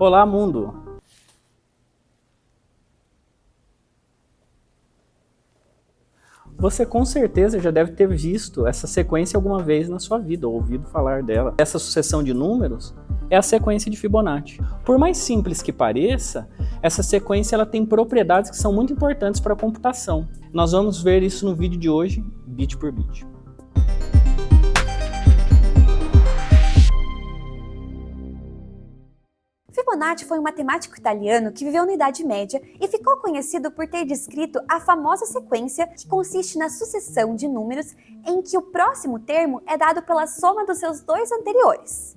Olá, mundo! Você com certeza já deve ter visto essa sequência alguma vez na sua vida, ou ouvido falar dela. Essa sucessão de números é a sequência de Fibonacci. Por mais simples que pareça, essa sequência ela tem propriedades que são muito importantes para a computação. Nós vamos ver isso no vídeo de hoje, bit por bit. Fibonacci foi um matemático italiano que viveu na Idade Média e ficou conhecido por ter descrito a famosa sequência que consiste na sucessão de números em que o próximo termo é dado pela soma dos seus dois anteriores.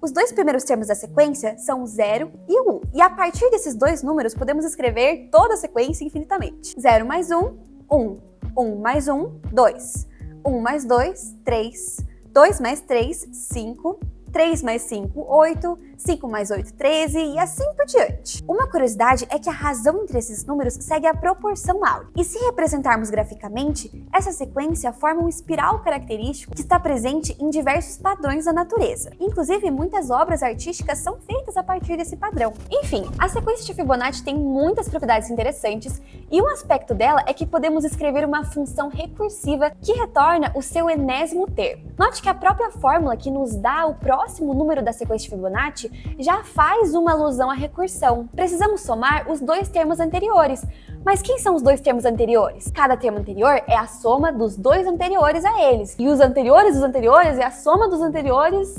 Os dois primeiros termos da sequência são o 0 e o 1, e a partir desses dois números podemos escrever toda a sequência infinitamente. 0 mais 1, 1. 1 mais 1, 2. 1 mais 2, 3. 2 mais 3, 5. 3 mais 5, 8, 5 mais 8, 13 e assim por diante. Uma curiosidade é que a razão entre esses números segue a proporção áurea. E se representarmos graficamente, essa sequência forma um espiral característico que está presente em diversos padrões da natureza. Inclusive, muitas obras artísticas são feitas a partir desse padrão. Enfim, a sequência de Fibonacci tem muitas propriedades interessantes e um aspecto dela é que podemos escrever uma função recursiva que retorna o seu enésimo termo. Note que a própria fórmula que nos dá o próximo número da sequência de Fibonacci já faz uma alusão à recursão. Precisamos somar os dois termos anteriores. Mas quem são os dois termos anteriores? Cada termo anterior é a soma dos dois anteriores a eles. E os anteriores dos anteriores é a soma dos anteriores...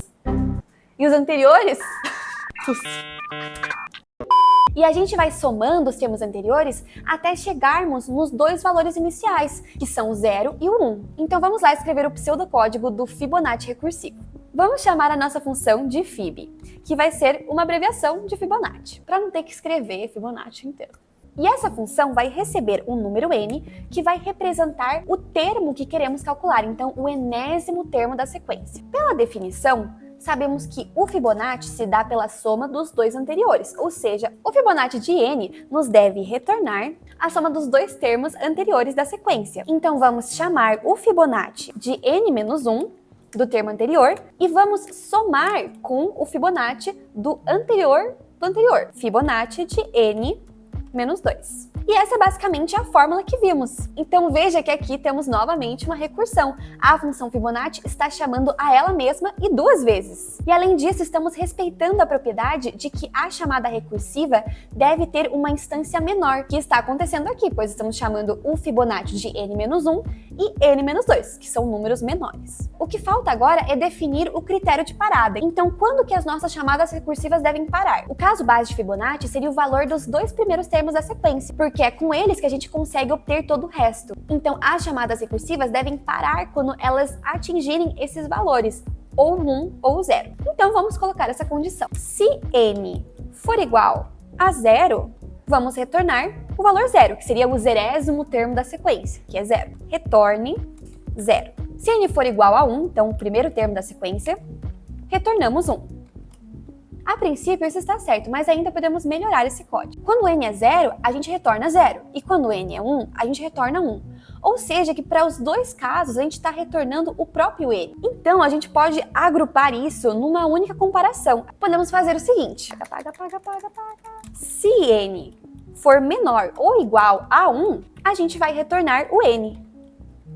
E os anteriores... E a gente vai somando os termos anteriores até chegarmos nos dois valores iniciais, que são o 0 e o 1. Então vamos lá escrever o pseudocódigo do Fibonacci recursivo. Vamos chamar a nossa função de Fib, que vai ser uma abreviação de Fibonacci, para não ter que escrever Fibonacci inteiro. E essa função vai receber um número n, que vai representar o termo que queremos calcular, então o enésimo termo da sequência. Pela definição, sabemos que o Fibonacci se dá pela soma dos dois anteriores, ou seja, o Fibonacci de n nos deve retornar a soma dos dois termos anteriores da sequência. Então vamos chamar o Fibonacci de n-1 do termo anterior e vamos somar com o Fibonacci do anterior Fibonacci de n-2. E essa é basicamente a fórmula que vimos. Então veja que aqui temos novamente uma recursão. A função Fibonacci está chamando a ela mesma e duas vezes. E além disso, estamos respeitando a propriedade de que a chamada recursiva deve ter uma instância menor, que está acontecendo aqui, pois estamos chamando o Fibonacci de n-1 e n-2, que são números menores. O que falta agora é definir o critério de parada. Então, quando que as nossas chamadas recursivas devem parar? O caso base de Fibonacci seria o valor dos dois primeiros termos da sequência, porque é com eles que a gente consegue obter todo o resto. Então, as chamadas recursivas devem parar quando elas atingirem esses valores, ou 1 ou 0. Então, vamos colocar essa condição. Se n for igual a 0, vamos retornar o valor 0, que seria o 0º termo da sequência, que é 0. Retorne 0. Se n for igual a 1, então o primeiro termo da sequência, retornamos 1. A princípio isso está certo, mas ainda podemos melhorar esse código. Quando n é 0, a gente retorna 0, e quando n é 1, a gente retorna 1. Ou seja, que para os dois casos a gente está retornando o próprio n. Então a gente pode agrupar isso numa única comparação. Podemos fazer o seguinte: se n for menor ou igual a 1, a gente vai retornar o n.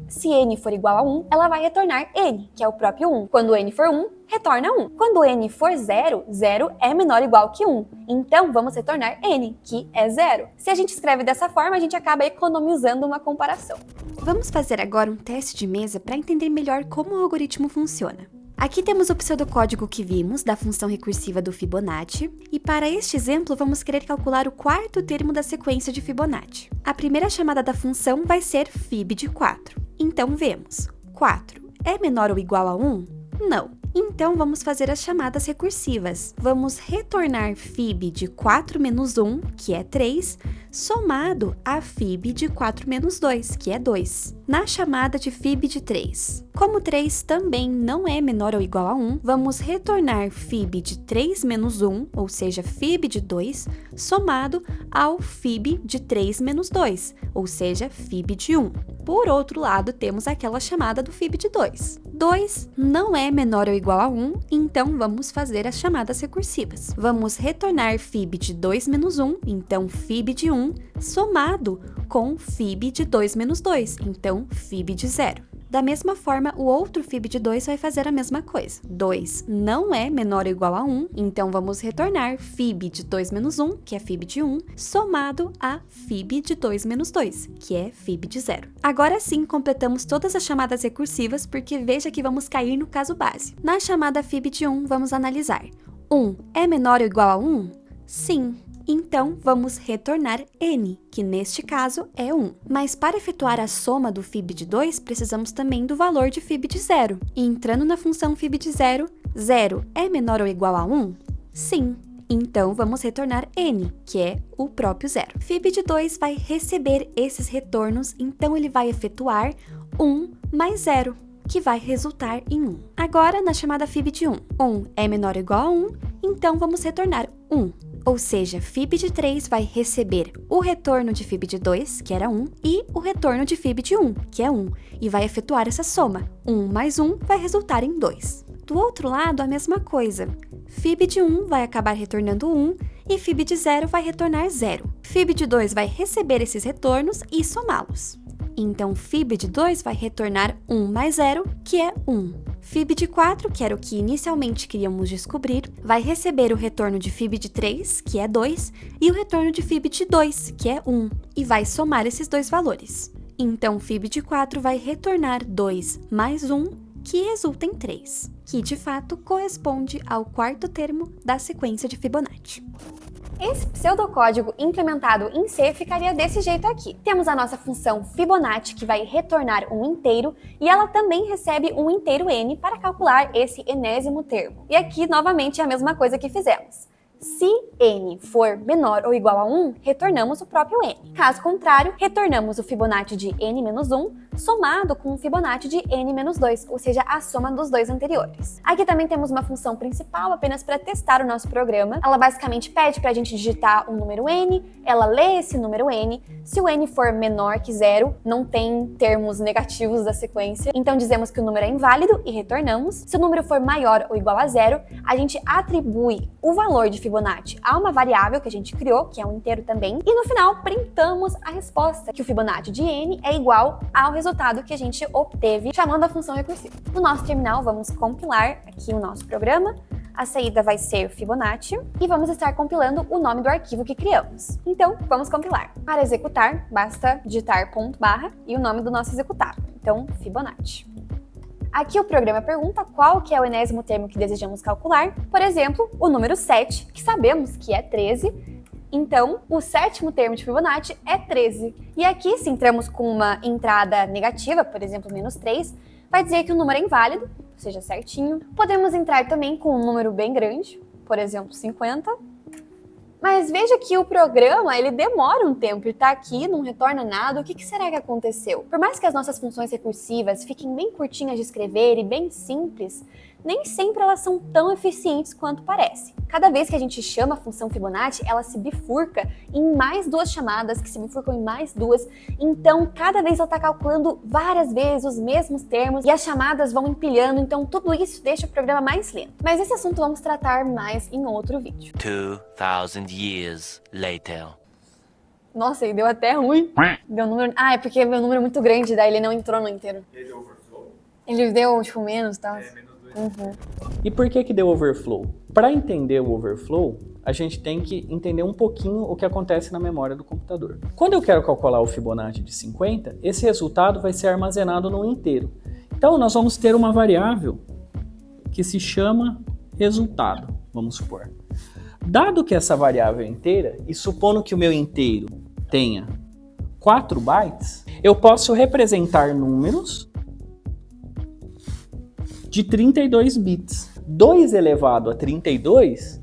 Se n for igual a 1, ela vai retornar n, que é o próprio 1. Quando n for 1, retorna 1. Quando n for 0, 0 é menor ou igual que 1. Então, vamos retornar n, que é 0. Se a gente escreve dessa forma, a gente acaba economizando uma comparação. Vamos fazer agora um teste de mesa para entender melhor como o algoritmo funciona. Aqui temos o pseudocódigo que vimos da função recursiva do Fibonacci, e para este exemplo vamos querer calcular o quarto termo da sequência de Fibonacci. A primeira chamada da função vai ser Fib de 4. Então vemos, 4 é menor ou igual a 1? Não. Então vamos fazer as chamadas recursivas. Vamos retornar Fib de 4 menos 1, que é 3, somado a Fib de 4 menos 2, que é 2, na chamada de Fib de 3. Como 3 também não é menor ou igual a 1, vamos retornar Fib de 3 menos 1, ou seja, Fib de 2, somado ao Fib de 3 menos 2, ou seja, Fib de 1. Por outro lado, temos aquela chamada do Fib de 2. 2 não é menor ou igual a 1, então vamos fazer as chamadas recursivas. Vamos retornar fib de 2 menos 1, então fib de 1, somado com fib de 2 menos 2, então fib de 0. Da mesma forma, o outro fib de 2 vai fazer a mesma coisa. 2 não é menor ou igual a 1, então vamos retornar fib de 2 menos 1, que é fib de 1, somado a fib de 2 menos 2, que é fib de 0. Agora sim, completamos todas as chamadas recursivas, porque veja que vamos cair no caso base. Na chamada fib de 1, vamos analisar. 1 é menor ou igual a 1? Sim. Então, vamos retornar n, que neste caso é 1. Mas para efetuar a soma do fib de 2, precisamos também do valor de fib de 0. E entrando na função fib de 0, 0 é menor ou igual a 1? Sim. Então, vamos retornar n, que é o próprio 0. Fib de 2 vai receber esses retornos, então ele vai efetuar 1 mais 0, que vai resultar em 1. Agora, na chamada fib de 1, 1 é menor ou igual a 1, então vamos retornar 1. Ou seja, fib de 3 vai receber o retorno de fib de 2, que era 1, e o retorno de fib de 1, que é 1, e vai efetuar essa soma. 1 mais 1 vai resultar em 2. Do outro lado, a mesma coisa. Fib de 1 vai acabar retornando 1, e fib de 0 vai retornar 0. Fib de 2 vai receber esses retornos e somá-los. Então, fib de 2 vai retornar 1 mais 0, que é 1. Fib de 4, que era o que inicialmente queríamos descobrir, vai receber o retorno de fib de 3, que é 2, e o retorno de fib de 2, que é 1, e vai somar esses dois valores. Então, fib de 4 vai retornar 2 mais 1, que resulta em 3, que de fato corresponde ao quarto termo da sequência de Fibonacci. Esse pseudocódigo implementado em C ficaria desse jeito aqui. Temos a nossa função Fibonacci, que vai retornar um inteiro, e ela também recebe um inteiro n para calcular esse enésimo termo. E aqui, novamente, é a mesma coisa que fizemos. Se n for menor ou igual a 1, retornamos o próprio n. Caso contrário, retornamos o Fibonacci de n-1 somado com o Fibonacci de n-2, ou seja, a soma dos dois anteriores. Aqui também temos uma função principal apenas para testar o nosso programa. Ela basicamente pede para a gente digitar um número n, ela lê esse número n. Se o n for menor que 0, não tem termos negativos da sequência, então dizemos que o número é inválido e retornamos. Se o número for maior ou igual a 0, a gente atribui o valor de Fibonacci a uma variável que a gente criou, que é um inteiro também, e no final printamos a resposta, que o Fibonacci de n é igual ao resultado que a gente obteve chamando a função recursiva. No nosso terminal, vamos compilar aqui o nosso programa. A saída vai ser Fibonacci e vamos estar compilando o nome do arquivo que criamos. Então, vamos compilar. Para executar, basta digitar ponto barra e o nome do nosso executável. Então, Fibonacci. Aqui o programa pergunta qual que é o enésimo termo que desejamos calcular. Por exemplo, o número 7, que sabemos que é 13. Então, o sétimo termo de Fibonacci é 13. E aqui, se entramos com uma entrada negativa, por exemplo, menos 3, vai dizer que o número é inválido, ou seja, certinho. Podemos entrar também com um número bem grande, por exemplo, 50. Mas veja que o programa, ele demora um tempo, ele tá aqui, não retorna nada, o que será que aconteceu? Por mais que as nossas funções recursivas fiquem bem curtinhas de escrever e bem simples, nem sempre elas são tão eficientes quanto parece. Cada vez que a gente chama a função Fibonacci, ela se bifurca em mais duas chamadas, que se bifurcam em mais duas, então cada vez ela está calculando várias vezes os mesmos termos e as chamadas vão empilhando, então tudo isso deixa o programa mais lento. Mas esse assunto vamos tratar mais em outro vídeo. 2000 years later. Nossa, ele deu até ruim. Deu um número... Ah, é porque meu número é muito grande, daí ele não entrou no inteiro. Ele deu overflow? Ele deu, tipo, menos, tá? É, menos 2. Uhum. E por que deu overflow? Para entender o overflow, a gente tem que entender um pouquinho o que acontece na memória do computador. Quando eu quero calcular o Fibonacci de 50, esse resultado vai ser armazenado no inteiro. Então, nós vamos ter uma variável que se chama resultado, vamos supor. Dado que essa variável é inteira, e supondo que o meu inteiro tenha 4 bytes, eu posso representar números de 32 bits. 2 elevado a 32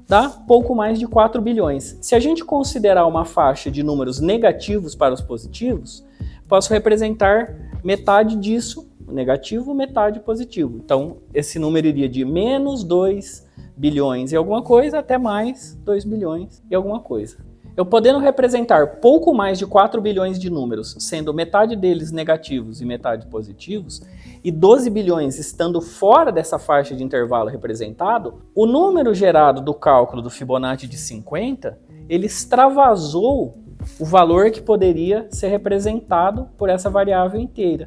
dá pouco mais de 4 bilhões. Se a gente considerar uma faixa de números negativos para os positivos, posso representar metade disso, negativo, metade positivo. Então, esse número iria de menos 2 bilhões e alguma coisa até mais 2 bilhões e alguma coisa. Eu podendo representar pouco mais de 4 bilhões de números, sendo metade deles negativos e metade positivos, e 12 bilhões estando fora dessa faixa de intervalo representado, o número gerado do cálculo do Fibonacci de 50, ele extravasou o valor que poderia ser representado por essa variável inteira.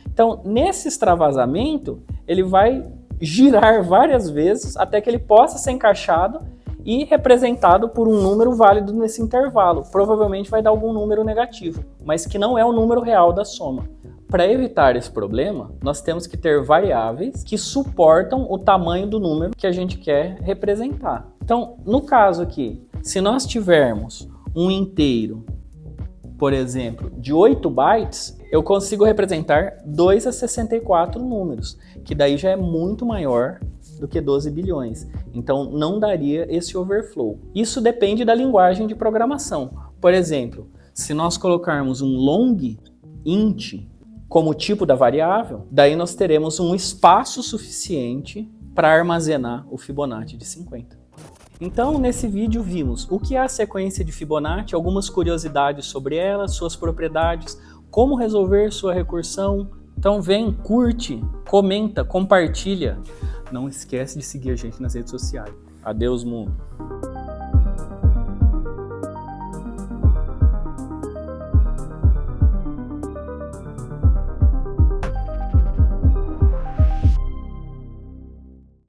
Então, nesse extravasamento, ele vai girar várias vezes até que ele possa ser encaixado e representado por um número válido nesse intervalo. Provavelmente vai dar algum número negativo, mas que não é o número real da soma. Para evitar esse problema, nós temos que ter variáveis que suportam o tamanho do número que a gente quer representar. Então, no caso aqui, se nós tivermos um inteiro, por exemplo, de 8 bytes, eu consigo representar 2 a 64 números, que daí já é muito maior do que 12 bilhões. Então, não daria esse overflow. Isso depende da linguagem de programação. Por exemplo, se nós colocarmos um long int como tipo da variável, daí nós teremos um espaço suficiente para armazenar o Fibonacci de 50. Então, nesse vídeo vimos o que é a sequência de Fibonacci, algumas curiosidades sobre ela, suas propriedades, como resolver sua recursão. Então vem, curte, comenta, compartilha. Não esquece de seguir a gente nas redes sociais. Adeus, mundo!